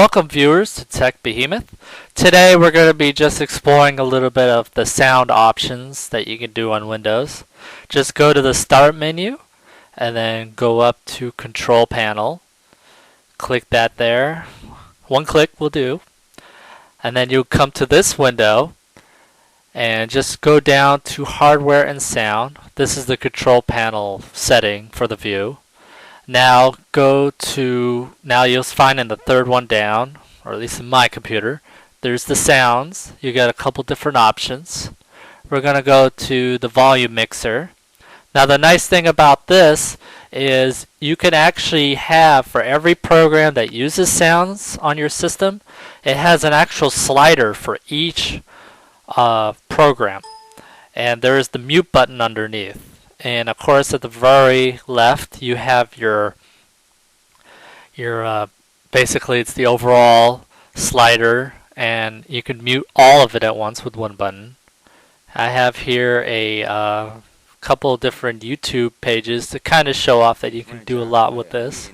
Welcome viewers to Tech Behemoth. Today we're going to be just exploring a little bit of the sound options that you can do on Windows. Just go to the Start menu and then go up to Control Panel. Click that there. One click will do. And then you'll come to this window and just go down to Hardware and Sound. This is the Control Panel setting for the view. Now you'll find in the third one down, or at least in my computer, there's the sounds. You got a couple different options. We're going to go to the volume mixer. Now the nice thing about this is you can actually have, for every program that uses sounds on your system, it has an actual slider for each program. And there is the mute button underneath. And of course at the very left you have your basically it's the overall slider, and you can mute all of it at once with one button. I have here a couple of different YouTube pages to kind of show off that you can do a lot with this.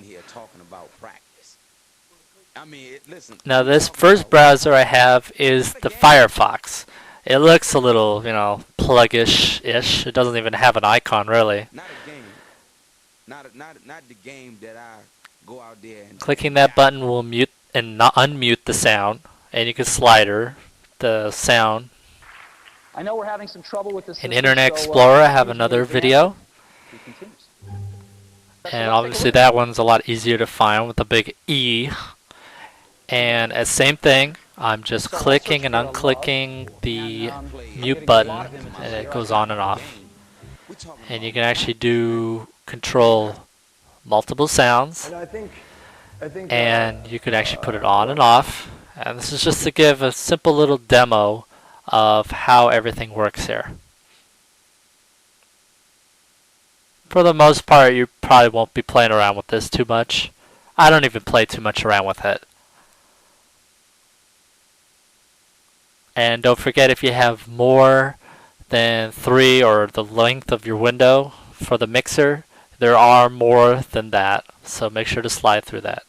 Now this first browser I have is the Firefox. It looks a little, pluggish-ish. It doesn't even have an icon, really. Not a game. Not the game that I go out there and... Clicking that button will mute and unmute the sound, and you can slider the sound. I know we're having some trouble with this. In Internet Explorer, I have another video. And obviously that one's a lot easier to find with a big E. And same thing. I'm just clicking and unclicking the mute button, and it goes on and off. And you can actually control multiple sounds, and you can actually put it on and off. And this is just to give a simple little demo of how everything works here. For the most part, you probably won't be playing around with this too much. I don't even play too much around with it. And don't forget, if you have more than 3 or the length of your window for the mixer, there are more than that. So make sure to slide through that.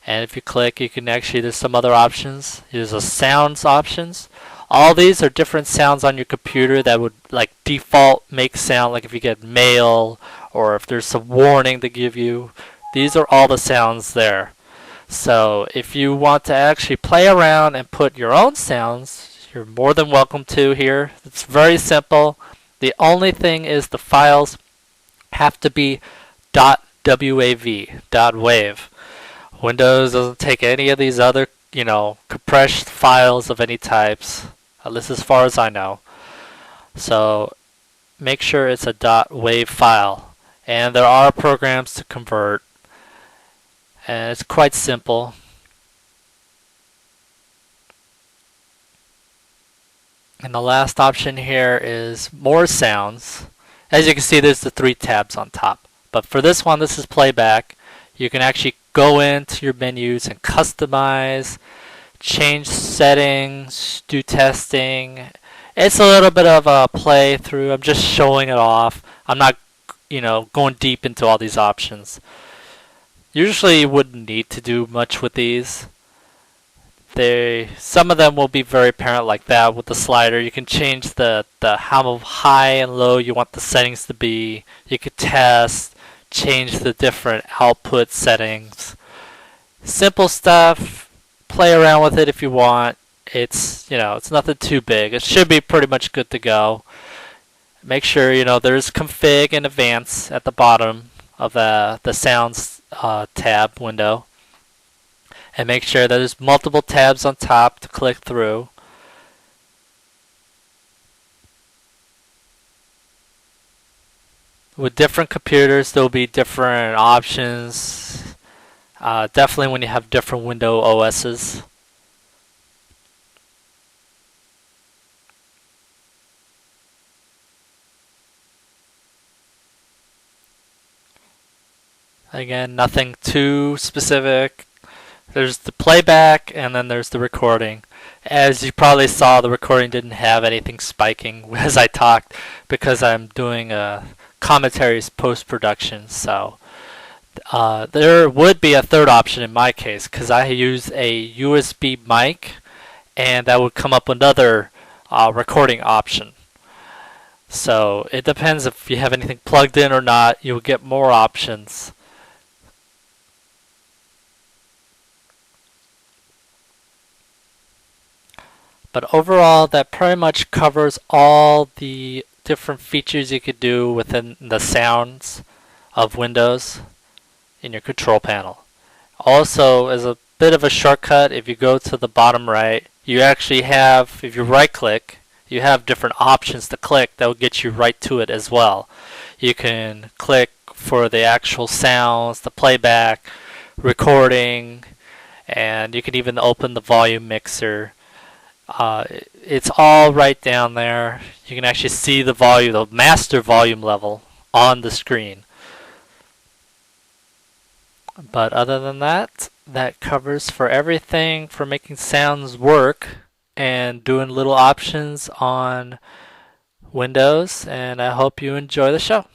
And if you click, you can actually, there's some other options. There's a sounds options. All these are different sounds on your computer that would like default make sound, like if you get mail or if there's some warning to give you. These are all the sounds there. So if you want to actually play around and put your own sounds, you're more than welcome to here. It's very simple. The only thing is the files have to be .wav, .wave. Windows doesn't take any of these other, compressed files of any types, at least as far as I know. So make sure it's a .wav file. And there are programs to convert. And it's quite simple. And the last option here is more sounds. As you can see, there's the 3 tabs on top. But for this one, this is playback. You can actually go into your menus and customize, change settings, do testing. It's a little bit of a playthrough. I'm just showing it off. I'm not, going deep into all these options. Usually you wouldn't need to do much with these. Some of them will be very apparent like that with the slider. You can change the how high and low you want the settings to be. You could test, change the different output settings. Simple stuff. Play around with it if you want. It's it's nothing too big. It should be pretty much good to go. Make sure there's config and advanced at the bottom of the sounds tab window, and make sure that there's multiple tabs on top to click through. With different computers, there'll be different options. Definitely when you have different window OSs. Again, nothing too specific. There's the playback, and then there's the recording. As you probably saw, the recording didn't have anything spiking as I talked, because I'm doing commentaries post-production, so There would be a third option in my case because I use a USB mic, and that would come up another recording option. So it depends if you have anything plugged in or not. You'll get more options. But overall, that pretty much covers all the different features you could do within the sounds of Windows in your control panel. Also, as a bit of a shortcut, if you go to the bottom right, you actually have, if you right click, you have different options to click that will get you right to it as well. You can click for the actual sounds, the playback, recording, and you can even open the volume mixer. It's all right down there. You can actually see the volume, the master volume level on the screen. But other than that, that covers for everything for making sounds work and doing little options on Windows, and I hope you enjoy the show.